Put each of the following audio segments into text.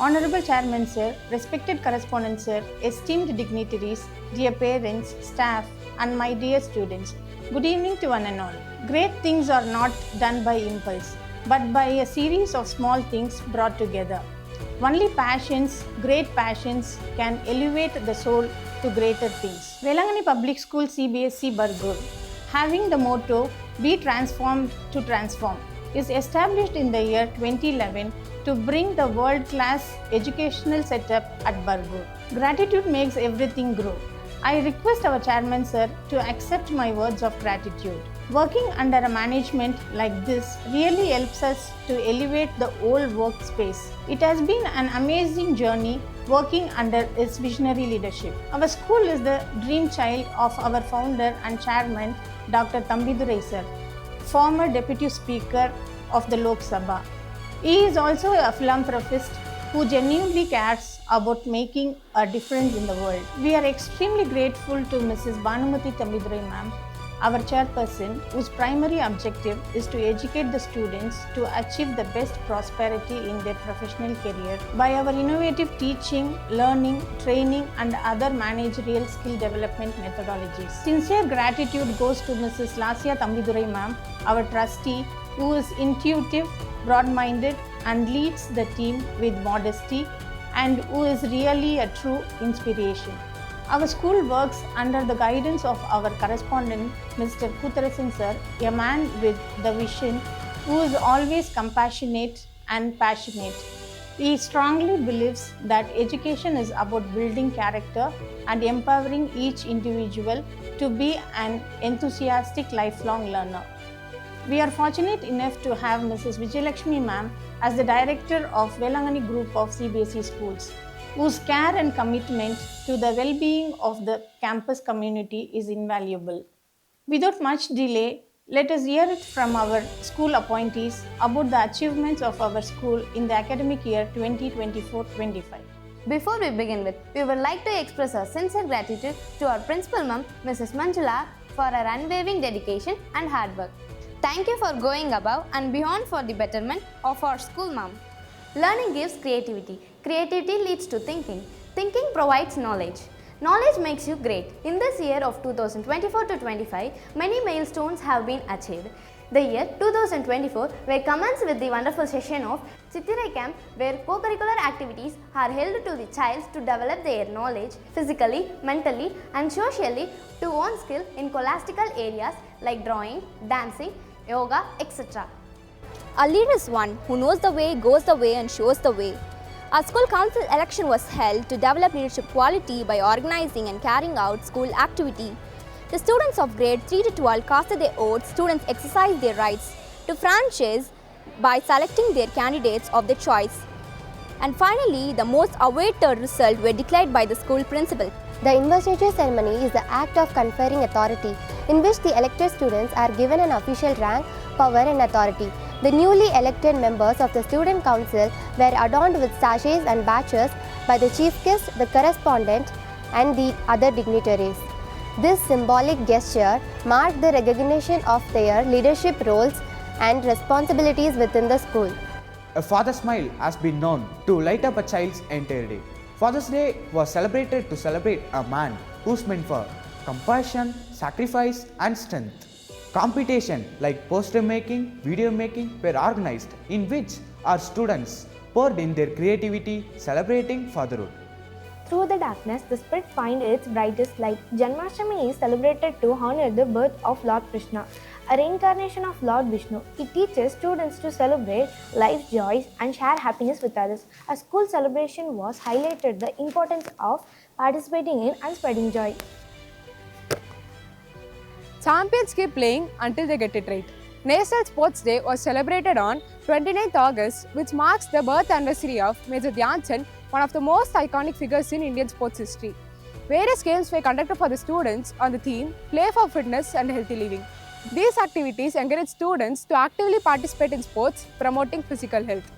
Honorable Chairman Sir, respected Correspondent Sir, esteemed dignitaries, dear parents, staff, and my dear students, good evening to one and all. Great things are not done by impulse, but by a series of small things brought together. Only passions, great passions, can elevate the soul to greater things. Vailankanni Public School CBSE Bargur, having the motto, Be Transformed to Transform, is established in the year 2011 to bring the world-class educational setup at Bargur. Gratitude makes everything grow. I request our Chairman Sir to accept my words of gratitude. Working under a management like this really helps us to elevate the old workspace. It has been an amazing journey working under its visionary leadership. Our school is the dream child of our founder and chairman, Dr. Tambidurai Sir, former Deputy Speaker of the Lok Sabha. He is also a philanthropist who genuinely cares about making a difference in the world. We are extremely grateful to Mrs. Bhanumati Tambidurai ma'am, our chairperson, whose primary objective is to educate the students to achieve the best prosperity in their professional career by our innovative teaching, learning, training, and other managerial skill development methodologies. Sincere gratitude goes to Mrs. Lasya Tambidurai ma'am, our trustee, who is intuitive, broad-minded, and leads the team with modesty, and who is really a true inspiration. Our school works under the guidance of our correspondent, Mr. Kutharasan Sir, a man with the vision who is always compassionate and passionate. He strongly believes that education is about building character and empowering each individual to be an enthusiastic lifelong learner. We are fortunate enough to have Mrs. Vijayalakshmi ma'am as the director of Vailankanni Group of CBSE schools, whose care and commitment to the well-being of the campus community is invaluable. Without much delay, let us hear it from our school appointees about the achievements of our school in the academic year 2024-25. Before we begin with, we would like to express our sincere gratitude to our principal mum, Mrs. Manjula, for her unwavering dedication and hard work. Thank you for going above and beyond for the betterment of our school, ma'am. Learning gives creativity. Creativity leads to thinking. Thinking provides knowledge. Knowledge makes you great. In this year of 2024-25, many milestones have been achieved. The year 2024 will commence with the wonderful session of Chittirai Camp, where co-curricular activities are held to the child to develop their knowledge physically, mentally, and socially to own skill in scholastical areas like drawing, dancing, yoga, etc. A leader is one who knows the way, goes the way, and shows the way. Our school council election was held to develop leadership quality by organizing and carrying out school activity. The students of grade 3 to 12 casted their votes. Students exercised their rights to franchise by selecting their candidates of their choice. And finally, the most awaited results were declared by the school principal. The investiture ceremony is the act of conferring authority, in which the elected students are given an official rank, power, and authority. The newly elected members of the student council were adorned with sachets and badges by the chief guest, the correspondent, and the other dignitaries. This symbolic gesture marked the recognition of their leadership roles and responsibilities within the school. A father's smile has been known to light up a child's entire day. Father's Day was celebrated to celebrate a man who's meant for compassion, sacrifice, and strength. Competition like poster making, video making were organized, in which our students poured in their creativity, celebrating fatherhood. Through the darkness, the spirit finds its brightest light. Janmashtami is celebrated to honor the birth of Lord Krishna, a reincarnation of Lord Vishnu. It teaches students to celebrate life's joys and share happiness with others. A school celebration was highlighted the importance of participating in and spreading joy. Champions keep playing until they get it right. National Sports Day was celebrated on 29th August, which marks the birth anniversary of Major Dhyan Chand, one of the most iconic figures in Indian sports history. Various games were conducted for the students on the theme Play for Fitness and Healthy Living. These activities encourage students to actively participate in sports, promoting physical health.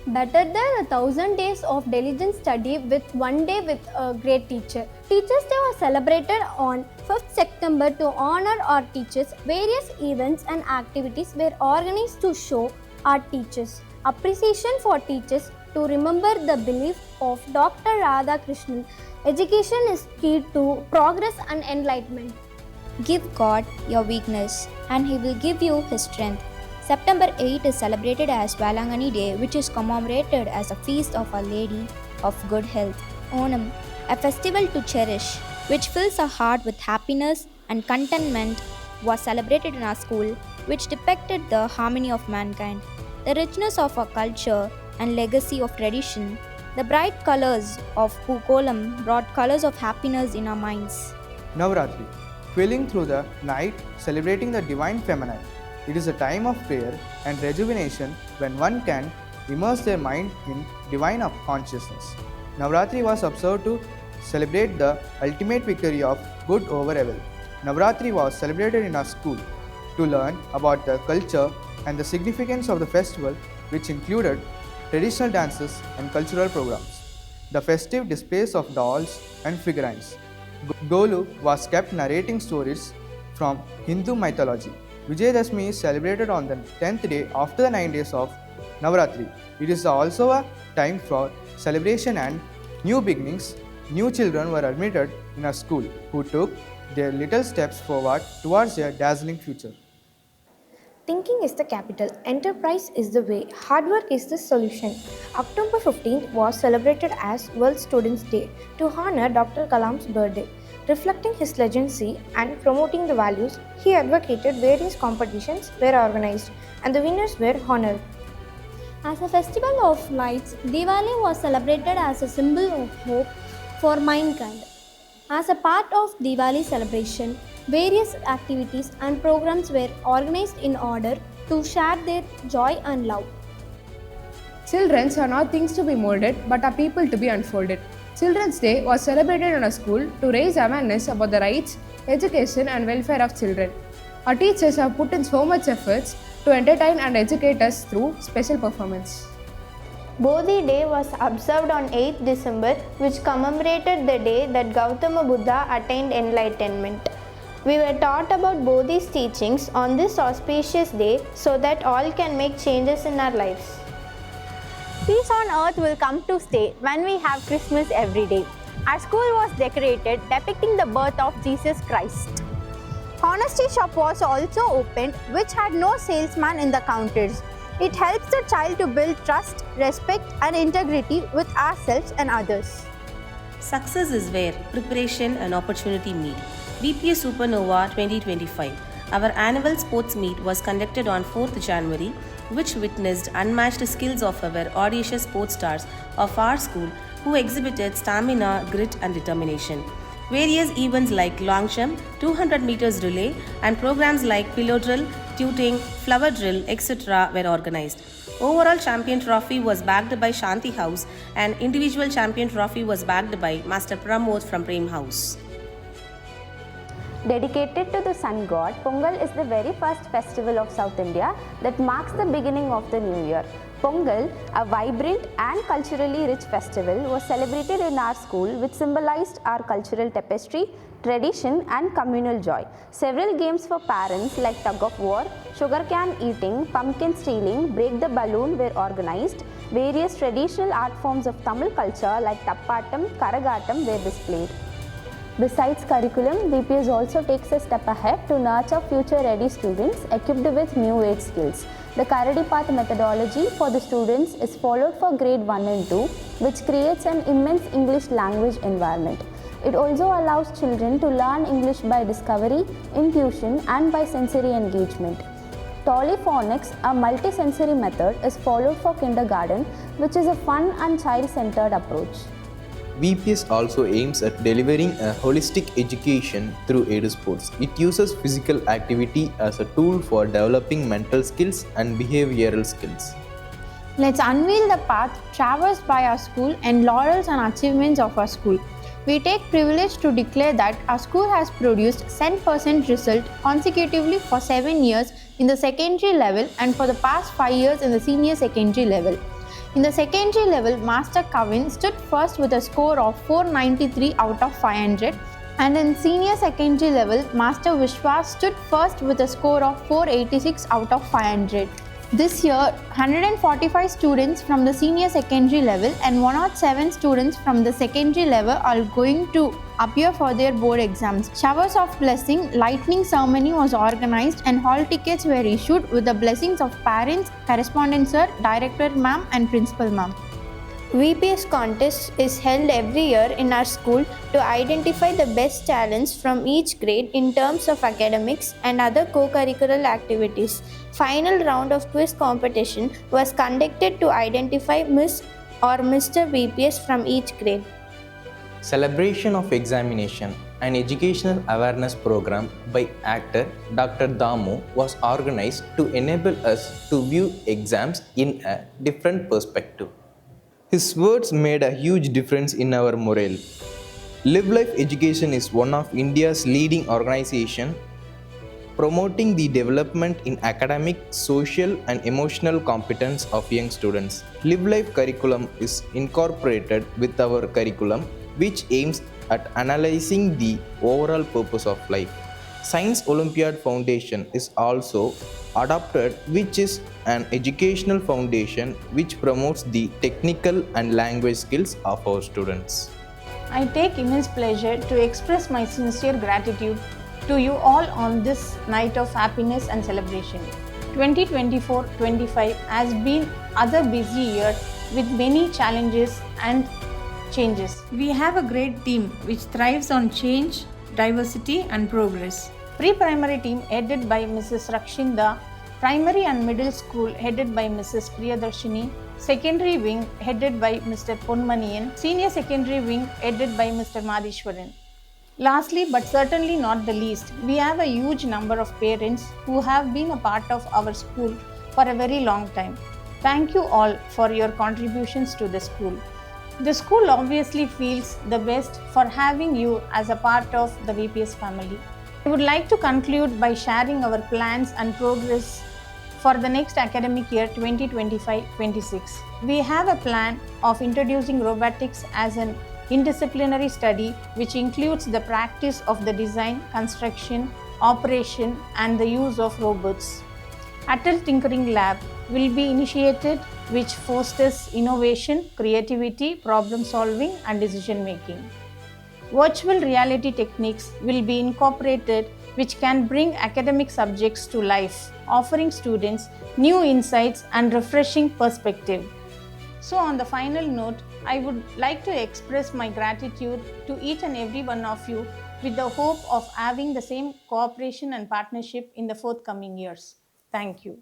Better than 1,000 days of diligent study with one day with a great teacher. Teachers' Day was celebrated on 5th September to honor our teachers. Various events and activities were organized to show our teachers appreciation for teachers to remember the belief of Dr. Radhakrishnan. Education is key to progress and enlightenment. Give God your weakness, and He will give you His strength. September 8 is celebrated as Vailankanni Day, which is commemorated as a feast of Our Lady of Good Health. Onam, a festival to cherish, which fills our heart with happiness and contentment, was celebrated in our school, which depicted the harmony of mankind, the richness of our culture and legacy of tradition. The bright colors of Pookolam brought colors of happiness in our minds. Navratri, thrilling through the night, celebrating the divine feminine. It is a time of prayer and rejuvenation when one can immerse their mind in divine consciousness. Navratri was observed to celebrate the ultimate victory of good over evil. Navratri was celebrated in our school to learn about the culture and the significance of the festival, which included traditional dances and cultural programs. The festive displays of dolls and figurines. Golu was kept narrating stories from Hindu mythology. Vijayadashmi is celebrated on the 10th day after the 9 days of Navratri. It is also a time for celebration and new beginnings. New children were admitted in a school who took their little steps forward towards their dazzling future. Thinking is the capital, enterprise is the way, hard work is the solution. October 15th was celebrated as World Students' Day to honor Dr. Kalam's birthday. Reflecting his legacy and promoting the values, he advocated various competitions were organized and the winners were honored. As a festival of lights, Diwali was celebrated as a symbol of hope for mankind. As a part of Diwali celebration, various activities and programs were organized in order to share their joy and love. Children are not things to be molded but are people to be unfolded. Children's Day was celebrated in a school to raise awareness about the rights, education and welfare of children. Our teachers have put in so much efforts to entertain and educate us through special performance. Bodhi Day was observed on 8th December, which commemorated the day that Gautama Buddha attained enlightenment. We were taught about Bodhi's teachings on this auspicious day so that all can make changes in our lives. Peace on earth will come to stay when we have Christmas every day. Our school was decorated depicting the birth of Jesus Christ. Honesty shop was also opened, which had no salesman in the counters. It helps the child to build trust, respect and integrity with ourselves and others. Success is where preparation and opportunity meet. BPS Supernova 2025. Our annual sports meet was conducted on 4th January, which witnessed unmatched skills of our audacious sports stars of our school who exhibited stamina, grit and determination. Various events like long jump, 200 meters relay and programs like pillow drill, tooting, flower drill, etc. were organized. Overall champion trophy was backed by Shanti House and individual champion trophy was backed by Master Pramod from Prem House. Dedicated to the sun god, Pongal is the very first festival of South India that marks the beginning of the new year. Pongal, a vibrant and culturally rich festival, was celebrated in our school, which symbolized our cultural tapestry, tradition and communal joy. Several games for parents like tug of war, sugarcane eating, pumpkin stealing, break the balloon were organized. Various traditional art forms of Tamil culture like Tappatam, Karagatam were displayed. Besides curriculum, BPS also takes a step ahead to nurture future-ready students equipped with new age skills. The Karadi Path methodology for the students is followed for grade 1 and 2, which creates an immense English language environment. It also allows children to learn English by discovery, intuition, and by sensory engagement. Polyphonics, a multisensory method, is followed for kindergarten, which is a fun and child-centered approach. BPS also aims at delivering a holistic education through EduSports. It uses physical activity as a tool for developing mental skills and behavioral skills. Let's unveil the path traversed by our school and laurels and achievements of our school. We take privilege to declare that our school has produced 100% result consecutively for 7 years in the secondary level and for the past 5 years in the senior secondary level. In the secondary level, Master Kavin stood first with a score of 493 out of 500 and in senior secondary level, Master Vishwa stood first with a score of 486 out of 500. This year, 145 students from the senior secondary level and 107 students from the secondary level are going to appear for their board exams. Showers of blessing, lightning ceremony was organized and hall tickets were issued with the blessings of parents, correspondent sir, director ma'am and principal ma'am. VPS contest is held every year in our school to identify the best talents from each grade in terms of academics and other co-curricular activities. Final round of quiz competition was conducted to identify Miss or Mr. VPS from each grade. Celebration of Examination, an educational awareness program by actor Dr. Damu was organized to enable us to view exams in a different perspective. His words made a huge difference in our morale. Live Life Education is one of India's leading organizations promoting the development in academic, social and emotional competence of young students. Live Life curriculum is incorporated with our curriculum, which aims at analyzing the overall purpose of life. Science Olympiad Foundation is also adopted, which is an educational foundation which promotes the technical and language skills of our students. I take immense pleasure to express my sincere gratitude to you all on this night of happiness and celebration. 2024-25 has been another busy year with many challenges and changes. We have a great team which thrives on change, diversity and progress. Pre-primary team headed by Mrs. Rakshinda, primary and middle school headed by Mrs. Priyadarshini, secondary wing headed by Mr. Ponmaniyan, senior secondary wing headed by Mr. Madishwaran. Lastly, but certainly not the least, we have a huge number of parents who have been a part of our school for a very long time. Thank you all for your contributions to the school. The school obviously feels the best for having you as a part of the VPS family. I would like to conclude by sharing our plans and progress for the next academic year 2025-26. We have a plan of introducing robotics as an interdisciplinary study which includes the practice of the design, construction, operation and the use of robots. Atal Tinkering Lab will be initiated which fosters innovation, creativity, problem solving and decision making. Virtual reality techniques will be incorporated which can bring academic subjects to life, offering students new insights and refreshing perspective. So on the final note, I would like to express my gratitude to each and every one of you with the hope of having the same cooperation and partnership in the forthcoming years. Thank you.